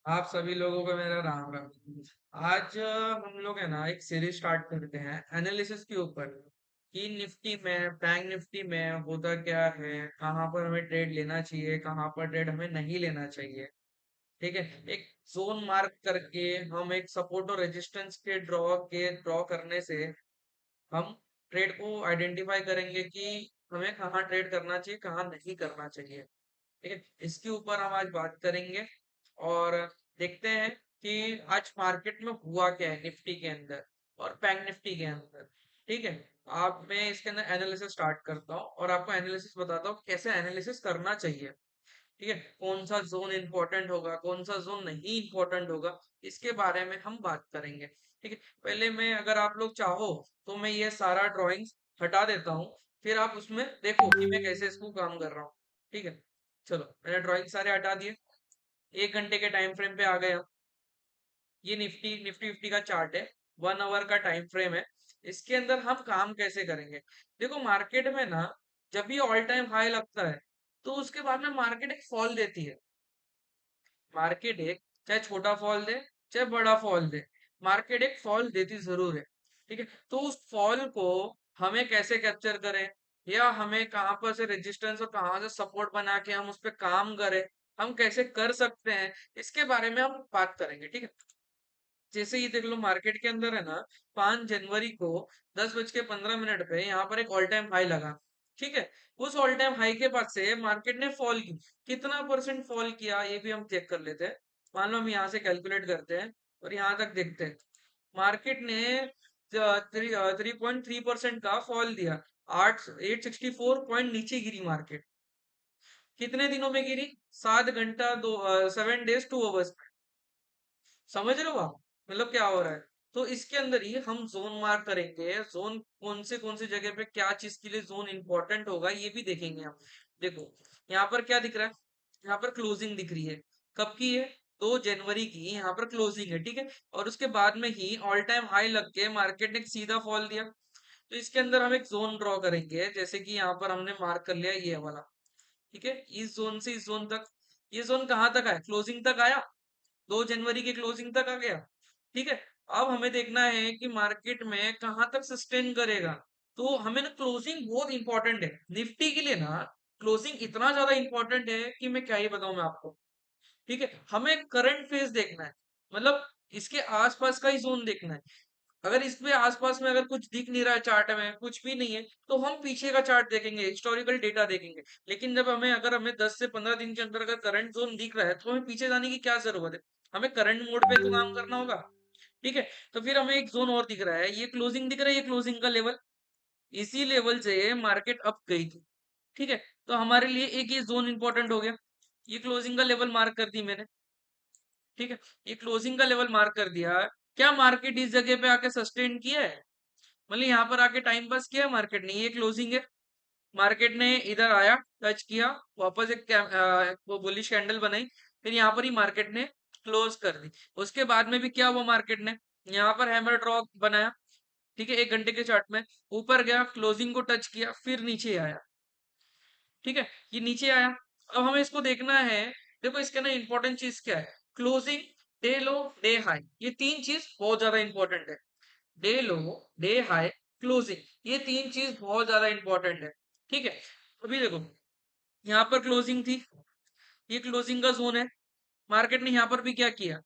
आप सभी लोगों को मेरा राम राम। आज हम लोग है ना एक सीरीज स्टार्ट करते हैं एनालिसिस के ऊपर कि निफ्टी में बैंक निफ्टी में होता क्या है, कहाँ पर हमें ट्रेड लेना चाहिए, कहाँ पर ट्रेड हमें नहीं लेना चाहिए। ठीक है। एक जोन मार्क करके हम एक सपोर्ट और रेजिस्टेंस के ड्रॉ करने से हम ट्रेड को आइडेंटिफाई करेंगे कि हमें कहाँ ट्रेड करना चाहिए, कहाँ नहीं करना चाहिए। ठीक है। इसके ऊपर हम आज बात करेंगे और देखते हैं कि आज मार्केट में हुआ क्या है निफ्टी के अंदर और बैंक निफ्टी के अंदर। ठीक है। आप मैं इसके अंदर एनालिसिस स्टार्ट करता हूँ और आपको एनालिसिस बताता हूँ कैसे एनालिसिस करना चाहिए। ठीक है। कौन सा जोन इंपॉर्टेंट होगा, कौन सा जोन नहीं इंपॉर्टेंट होगा, इसके बारे में हम बात करेंगे। ठीक है। पहले मैं, अगर आप लोग चाहो तो मैं ये सारा ड्राइंग्स हटा देता हूँ, फिर आप उसमें देखो कि मैं कैसे इसको काम कर रहा हूँ। ठीक है। चलो, मैंने ड्राइंग सारे हटा दिए। 1 घंटे के टाइम फ्रेम पे आ गए हम। ये निफ्टी निफ्टी फिफ्टी का चार्ट है। 1 आवर का टाइम फ्रेम है। इसके अंदर हम काम कैसे करेंगे? देखो, मार्केट में ना जब भी ऑल टाइम हाई लगता है तो उसके बाद में मार्केट एक फॉल देती है। मार्केट एक, चाहे छोटा फॉल दे चाहे बड़ा फॉल दे, मार्केट एक फॉल देती जरूर है। ठीक है। तो उस फॉल को हमें कैसे कैप्चर करें, या हमें कहां पर से रेजिस्टेंस और कहां से सपोर्ट बना के हम उस पर काम करें, हम कैसे कर सकते हैं, इसके बारे में हम बात करेंगे। ठीक है। जैसे ये देख लो, मार्केट के अंदर है ना 5 जनवरी को 10:15 पे यहाँ पर एक ऑल टाइम हाई लगा। ठीक है। उस ऑल टाइम हाई के बाद से मार्केट ने फॉल की, कितना परसेंट फॉल किया ये भी हम चेक कर लेते हैं। मान लो हम यहाँ से कैलकुलेट करते हैं और यहाँ तक देखते हैं। मार्केट ने 3.3% का फॉल दिया। 864 पॉइंट नीचे गिरी मार्केट। कितने दिनों में गिरी? 7 घंटा, 7 days 2 hours। समझ रहे हो आप, मतलब क्या हो रहा है? तो इसके अंदर ही हम जोन मार्क करेंगे। जोन कौन से जगह पे क्या चीज के लिए जोन इंपॉर्टेंट होगा ये भी देखेंगे हम। देखो, यहाँ पर क्या दिख रहा है? यहाँ पर क्लोजिंग दिख रही है। कब की है? 2 जनवरी की यहाँ पर क्लोजिंग है। ठीक है। और उसके बाद में ही ऑल टाइम हाई लग के मार्केट ने एक सीधा फॉल दिया। तो इसके अंदर हम एक जोन ड्रॉ करेंगे, जैसे कि यहाँ पर हमने मार्क कर लिया ये वाला। ठीक है। इस जोन से इस जोन तक, ये जोन कहाँ तक आया? क्लोजिंग तक आया। 2 जनवरी के क्लोजिंग तक आ गया। ठीक है। अब हमें देखना है कि मार्केट में कहां तक सस्टेन करेगा। तो हमें ना क्लोजिंग बहुत इंपॉर्टेंट है निफ्टी के लिए ना। क्लोजिंग इतना ज्यादा इंपॉर्टेंट है कि मैं क्या ही बताऊं मैं आपको। ठीक है। हमें करंट फेज देखना है, मतलब इसके आसपास का ही जोन देखना है। अगर इसमें आसपास में अगर कुछ दिख नहीं रहा है, चार्ट में कुछ भी नहीं है, तो हम पीछे का चार्ट देखेंगे, हिस्टोरिकल डेटा देखेंगे। लेकिन जब हमें, अगर हमें 10 से 15 दिन के अंदर अगर करंट जोन दिख रहा है तो हमें पीछे जाने की क्या जरूरत है? हमें करंट मोड पे तो काम करना होगा। ठीक है। तो फिर हमें एक जोन और दिख रहा है, ये क्लोजिंग दिख रहा है, ये क्लोजिंग का लेवल। इसी लेवल से मार्केट अप गई थी। ठीक है। तो हमारे लिए एक ये जोन इंपॉर्टेंट हो गया। ये क्लोजिंग का लेवल मार्क कर दी मैंने। ठीक है। ये क्लोजिंग का लेवल मार्क कर दिया। क्या मार्केट इस जगह पे आके सस्टेन किया है? मतलब यहाँ पर आके टाइम पास किया मार्केट ने? ये क्लोजिंग है। मार्केट ने इधर आया, टच किया, वापस एक वो बुलिश कैंडल बनाई, फिर यहाँ पर ही मार्केट ने क्लोज कर दी। उसके बाद में भी क्या हुआ? मार्केट ने यहाँ पर हैमर ड्रॉ बनाया। ठीक है। 1 घंटे के चार्ट में ऊपर गया, क्लोजिंग को टच किया, फिर नीचे आया। ठीक है। ये नीचे आया। अब हमें इसको देखना है। देखो, इसके ना इंपॉर्टेंट चीज क्या है? क्लोजिंग, डे लो, डे हाई, ये तीन चीज बहुत ज्यादा इंपॉर्टेंट है। डे लो, डे हाई, क्लोजिंग, ये तीन चीज बहुत ज्यादा इंपॉर्टेंट है। ठीक है। अभी देखो, यहाँ पर क्लोजिंग थी, ये क्लोजिंग का जोन है। मार्केट ने यहाँ पर भी क्या किया?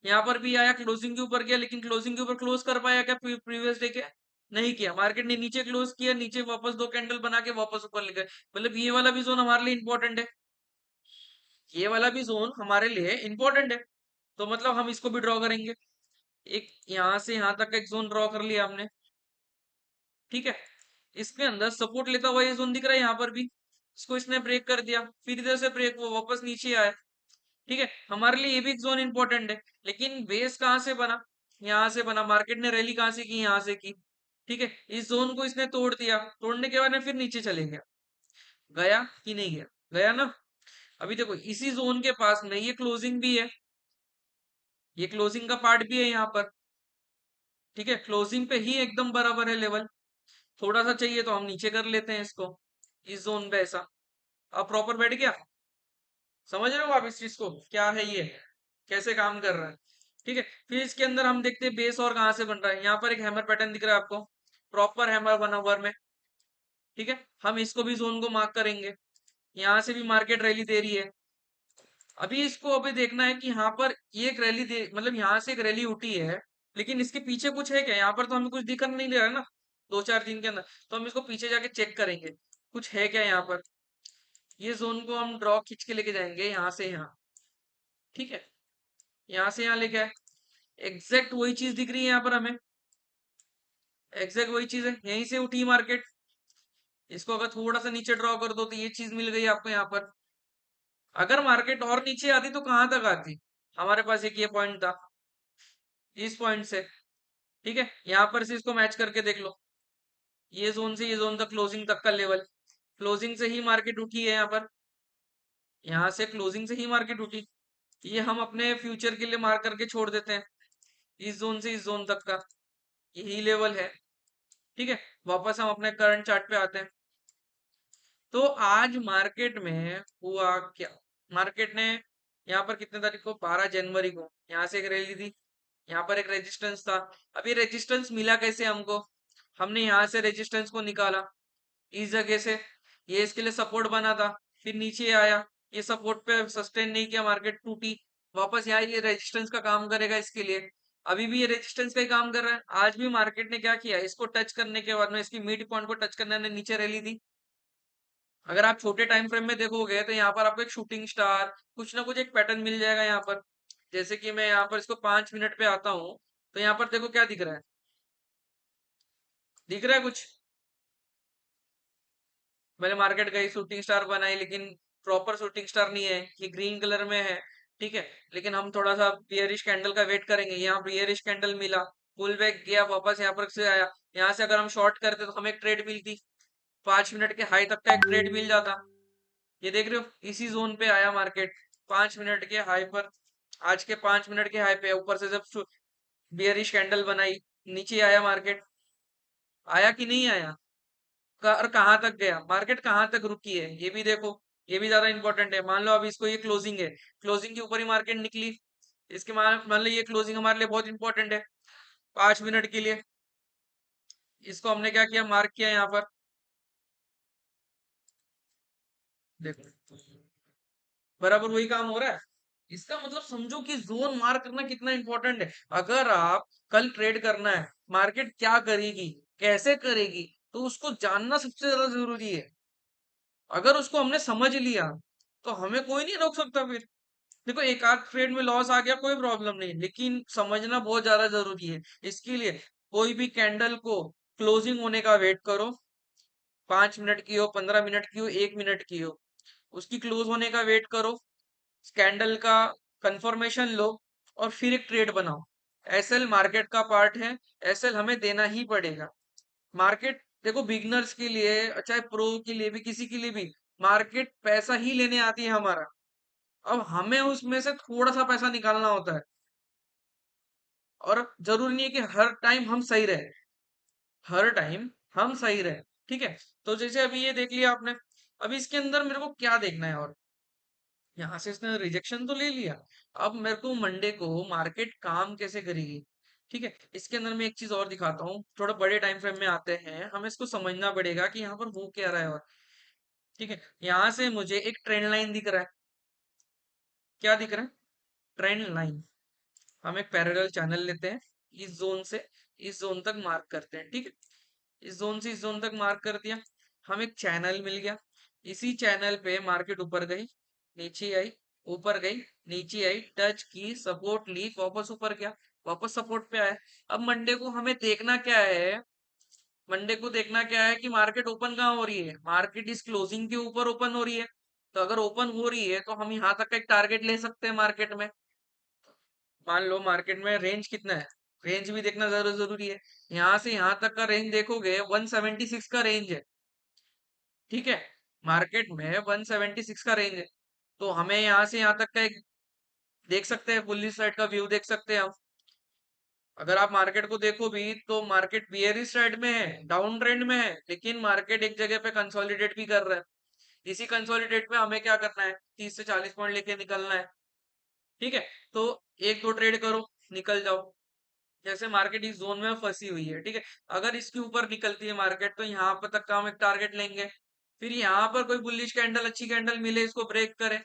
यहाँ पर भी आया, क्लोजिंग के ऊपर गया, लेकिन क्लोजिंग के ऊपर क्लोज कर पाया क्या प्रीवियस डे के? नहीं किया। मार्केट ने नीचे क्लोज किया, नीचे वापस दो कैंडल बना के वापस ऊपर ले गए। मतलब ये वाला भी जोन हमारे लिए इंपॉर्टेंट है। ये वाला भी जोन हमारे लिए इंपॉर्टेंट है। तो मतलब हम इसको भी ड्रॉ करेंगे। एक यहाँ से यहाँ तक का एक जोन ड्रॉ कर लिया हमने। ठीक है। इसके अंदर सपोर्ट लेता हुआ ये जोन दिख रहा है, यहाँ पर भी इसको इसने ब्रेक कर दिया, फिर इधर से ब्रेक हुआ, वापस नीचे आया। ठीक है। हमारे लिए ये भी जोन इंपॉर्टेंट है। लेकिन बेस कहाँ से बना? यहाँ से बना। मार्केट ने रैली कहाँ से की? यहाँ से की। ठीक है। इस जोन को इसने तोड़ दिया, तोड़ने के बाद में फिर नीचे चले गया। गया कि नहीं गया? गया ना। अभी देखो, इसी जोन के पास में ये क्लोजिंग भी है, ये क्लोजिंग का पार्ट भी है यहाँ पर। ठीक है। क्लोजिंग पे ही एकदम बराबर है लेवल। थोड़ा सा चाहिए तो हम नीचे कर लेते हैं इसको, इस जोन पे ऐसा। अब प्रॉपर बैठ गया। समझ रहे हो आप इस चीज को, क्या है ये? कैसे काम कर रहा है। ठीक है, फिर इसके अंदर हम देखते हैं बेस और कहाँ से बन रहा है। यहाँ पर एक हैमर पैटर्न दिख रहा है आपको, प्रॉपर हैमर बना हुआ है में। ठीक है, हम इसको भी जोन को मार्क करेंगे। यहाँ से भी मार्केट रैली दे रही है। अभी इसको अभी देखना है कि यहाँ पर ये एक रैली दे, मतलब यहाँ से एक रैली उठी है, लेकिन इसके पीछे कुछ है क्या? यहाँ पर तो हमें कुछ दिख नहीं दे रहा है ना 2-4 दिन के अंदर। तो हम इसको पीछे जाके चेक करेंगे कुछ है क्या यहाँ पर। ये जोन को हम ड्रॉ खींच के लेके जाएंगे यहाँ से यहाँ। ठीक है, यहाँ से यहाँ लेके आए, एग्जैक्ट वही चीज दिख रही है यहाँ पर हमें, एग्जैक्ट वही चीज है, यहीं से उठी मार्केट। इसको अगर थोड़ा सा नीचे ड्रॉ कर दो तो ये चीज मिल गई आपको यहाँ पर। अगर मार्केट और नीचे आती तो कहां तक आती? हमारे पास एक ये पॉइंट था, इस पॉइंट से। ठीक है, यहाँ पर से इसको मैच करके देख लो, ये जोन से ये जोन तक क्लोजिंग तक का लेवल, क्लोजिंग से ही मार्केट उठी है यहाँ पर, यहाँ से क्लोजिंग से ही मार्केट उठी। ये हम अपने फ्यूचर के लिए मार्क करके छोड़ देते हैं, इस जोन से इस जोन तक का यही लेवल है। ठीक है, वापस हम अपने करंट चार्ट पे आते हैं। तो आज मार्केट में हुआ क्या? मार्केट ने यहाँ पर कितने तारीख को, 12 जनवरी को यहाँ से एक रैली दी, यहाँ पर एक रेजिस्टेंस था। अब ये रेजिस्टेंस मिला कैसे हमको? हमने यहाँ से रेजिस्टेंस को निकाला इस जगह से, ये इसके लिए सपोर्ट बना था, फिर नीचे आया, ये सपोर्ट पे सस्टेन नहीं किया, मार्केट टूटी, वापस यहाँ ये रेजिस्टेंस का काम करेगा इसके लिए। अभी भी ये रेजिस्टेंस का ही काम कर रहा है। आज भी मार्केट ने क्या किया, इसको टच करने के बाद में, इसकी मिड पॉइंट को टच करने ने नीचे रैली दी। अगर आप छोटे टाइम फ्रेम में देखोगे तो यहाँ पर आपको एक शूटिंग स्टार, कुछ ना कुछ एक पैटर्न मिल जाएगा यहाँ पर। जैसे कि मैं यहाँ पर इसको 5 मिनट पे आता हूँ, तो यहाँ पर देखो क्या दिख रहा है, दिख रहा है कुछ? मैंने मार्केट गई, शूटिंग स्टार बनाई, लेकिन प्रॉपर शूटिंग स्टार नहीं है, ये ग्रीन कलर में है। ठीक है, लेकिन हम थोड़ा सा बियरिश कैंडल का वेट करेंगे। यहाँ बियरिश कैंडल मिला, पुल बैक गया, वापस यहाँ पर से आया। यहाँ से अगर हम शॉर्ट करते तो हमें एक ट्रेड मिलती, 5 मिनट के हाई तक का एक ट्रेड मिल जाता। ये देख रहे हो, इसी जोन पे आया मार्केट, 5 मिनट के हाई पर। आज के 5 मिनट के हाई पे ऊपर से जब बियरिश कैंडल बनाई, नीचे आया मार्केट, आया कि नहीं आया? और कहाँ तक गया मार्केट, कहाँ तक रुकी है ये भी देखो, ये भी ज्यादा इंपॉर्टेंट है। मान लो अब इसको, ये क्लोजिंग है, क्लोजिंग के ऊपर ही मार्केट निकली, इसके मान लो ये क्लोजिंग हमारे लिए बहुत इंपॉर्टेंट है 5 मिनट के लिए। इसको हमने क्या किया, मार्क किया यहाँ पर, देखो बराबर वही काम हो रहा है। इसका मतलब समझो कि जोन मार्क करना कितना इंपॉर्टेंट है। अगर आप कल ट्रेड करना है, मार्केट क्या करेगी, कैसे करेगी, तो उसको जानना सबसे ज्यादा जरूरी है। अगर उसको हमने समझ लिया तो हमें कोई नहीं रोक सकता फिर। देखो एक आध ट्रेड में लॉस आ गया कोई प्रॉब्लम नहीं, लेकिन समझना बहुत ज्यादा जरूरी है। इसके लिए कोई भी कैंडल को क्लोजिंग होने का वेट करो, 5 मिनट की हो, 15 मिनट की हो, 1 मिनट की हो, उसकी क्लोज होने का वेट करो, कैंडल का कंफर्मेशन लो, और फिर एक ट्रेड बनाओ। एसएल मार्केट का पार्ट है, एसएल हमें देना ही पड़ेगा। मार्केट देखो बिगनर्स के लिए, चाहे प्रो के लिए भी, किसी के लिए भी, मार्केट पैसा ही लेने आती है हमारा। अब हमें उसमें से थोड़ा सा पैसा निकालना होता है, और जरूरी नहीं है कि हर टाइम हम सही रहे, हर टाइम हम सही रहे। ठीक है, तो जैसे अभी ये देख लिया आपने, अभी इसके अंदर मेरे को क्या देखना है, और यहाँ से इसने रिजेक्शन तो ले लिया, अब मेरे को मंडे को मार्केट काम कैसे करेगी। ठीक है, इसके अंदर मैं एक चीज और दिखाता हूँ, थोड़ा बड़े टाइम फ्रेम में आते हैं, हमें इसको समझना पड़ेगा कि यहाँ पर हो क्या रहा है। और ठीक है, यहाँ से मुझे एक ट्रेंड लाइन दिख रहा है, क्या दिख रहा है, ट्रेंड लाइन। हम एक पैरेलल चैनल लेते हैं, इस जोन से इस जोन तक मार्क करते हैं। ठीक है, इस जोन से इस जोन तक मार्क कर दिया, हम एक चैनल मिल गया, इसी चैनल पे मार्केट ऊपर गई, नीचे आई, ऊपर गई, नीचे आई, टच की, सपोर्ट ली, वापस ऊपर गया, वापस सपोर्ट पे आया। अब मंडे को हमें देखना क्या है, मंडे को देखना क्या है कि मार्केट ओपन कहाँ हो रही है, मार्केट इस क्लोजिंग के ऊपर ओपन हो रही है। तो अगर ओपन हो रही है तो हम यहाँ तक का एक टारगेट ले सकते हैं मार्केट में। मान लो मार्केट में रेंज कितना है, रेंज भी देखना जरूर जरूरी है। यहाँ से यहाँ तक का रेंज देखोगे 176 का रेंज है। ठीक है, मार्केट में 176 का रेंज है, तो हमें यहाँ से यहाँ तक का एक देख सकते हैं, बुलिश साइड का व्यू देख सकते हैं हम। अगर आप मार्केट को देखो भी तो मार्केट बियरिश साइड में है, डाउन ट्रेंड में है, लेकिन मार्केट एक जगह पे कंसोलिडेट भी कर रहा है। इसी कंसोलिडेट में हमें क्या करना है, 30 से 40 पॉइंट लेके निकलना है। ठीक है, तो एक दो ट्रेड करो, निकल जाओ। जैसे मार्केट इस जोन में फंसी हुई है, ठीक है, अगर इसके ऊपर निकलती है मार्केट तो यहाँ पर तक का हम एक टारगेट लेंगे। फिर यहाँ पर कोई बुलिश कैंडल, अच्छी कैंडल मिले, इसको ब्रेक करे,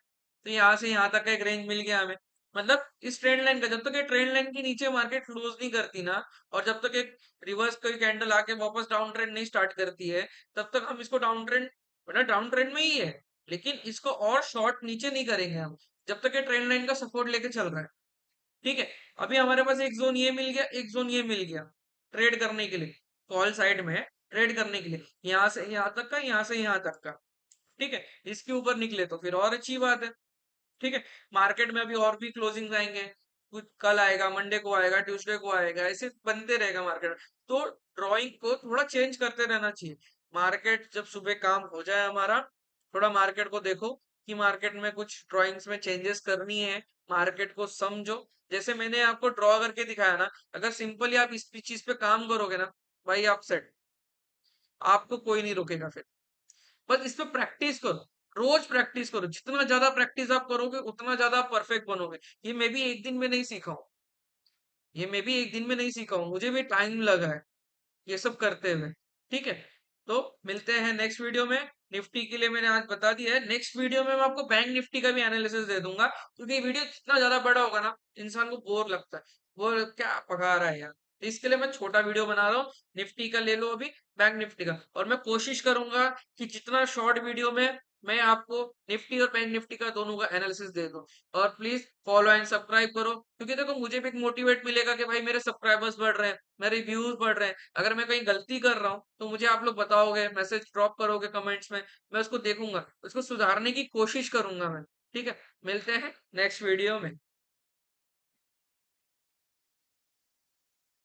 तो यहाँ से यहाँ तक का एक रेंज मिल गया हमें। मतलब इस ट्रेंड लाइन का, जब तक ये ट्रेंड लाइन के नीचे मार्केट क्लोज नहीं करती ना, और जब तक एक रिवर्स कोई कैंडल आके वापस डाउन ट्रेंड नहीं स्टार्ट करती है, तब तक हम इसको डाउन ट्रेंड, मतलब डाउन ट्रेंड में ही है, लेकिन इसको और शॉर्ट नीचे नहीं करेंगे हम, जब तक ये ट्रेंड लाइन का सपोर्ट लेके चल रहा है। ठीक है, अभी हमारे पास एक जोन ये मिल गया, एक जोन ये मिल गया ट्रेड करने के लिए, कॉल साइड में है ट्रेड करने के लिए, यहाँ से यहाँ तक का, यहाँ से यहाँ तक का। ठीक है, इसके ऊपर निकले तो फिर और अच्छी बात है। ठीक है, मार्केट में अभी और भी क्लोजिंग आएंगे, कुछ कल आएगा, मंडे को आएगा, ट्यूसडे को आएगा, ऐसे बनते रहेगा मार्केट। तो ड्राइंग को थोड़ा चेंज करते रहना चाहिए। मार्केट जब सुबह काम हो जाए हमारा, थोड़ा मार्केट को देखो कि मार्केट में कुछ ड्राइंग्स में चेंजेस करनी है, मार्केट को समझो। जैसे मैंने आपको ड्रॉ करके दिखाया ना, अगर सिंपली आप इस चीज पे काम करोगे ना भाई, आप सेट, आपको कोई नहीं रोकेगा फिर। बस इस पे प्रैक्टिस करो, रोज प्रैक्टिस करो, जितना ज्यादा प्रैक्टिस आप करोगे उतना ज्यादा आप परफेक्ट बनोगे। ये मैं भी एक दिन में नहीं सीखा हूँ, ये मैं भी एक दिन में नहीं सीखा हूँ, मुझे भी टाइम लगा है ये सब करते हुए। ठीक है, तो मिलते हैं नेक्स्ट वीडियो में। निफ्टी के लिए मैंने आज बता दिया है, नेक्स्ट वीडियो में मैं आपको बैंक निफ्टी का भी एनालिसिस दे दूंगा, क्योंकि वीडियो जितना ज्यादा बड़ा होगा ना, इंसान को बोर लगता है, वो क्या पका रहा है यार, तो इसके लिए मैं छोटा वीडियो बना रहा हूँ। निफ्टी का ले लो अभी, बैंक निफ्टी का, और मैं कोशिश करूंगा कि जितना शॉर्ट वीडियो में मैं आपको निफ्टी और बैंक निफ्टी का दोनों का एनालिसिस दे दूं। और प्लीज फॉलो एंड सब्सक्राइब करो, क्योंकि देखो मुझे भी एक मोटिवेट मिलेगा कि भाई मेरे सब्सक्राइबर्स बढ़ रहे हैं, मेरे व्यूज बढ़ रहे हैं। अगर मैं कहीं गलती कर रहा हूँ तो मुझे आप लोग बताओगे, मैसेज ड्रॉप करोगे कमेंट्स में, मैं उसको देखूंगा, उसको सुधारने की कोशिश करूंगा मैं। ठीक है, मिलते हैं नेक्स्ट वीडियो में।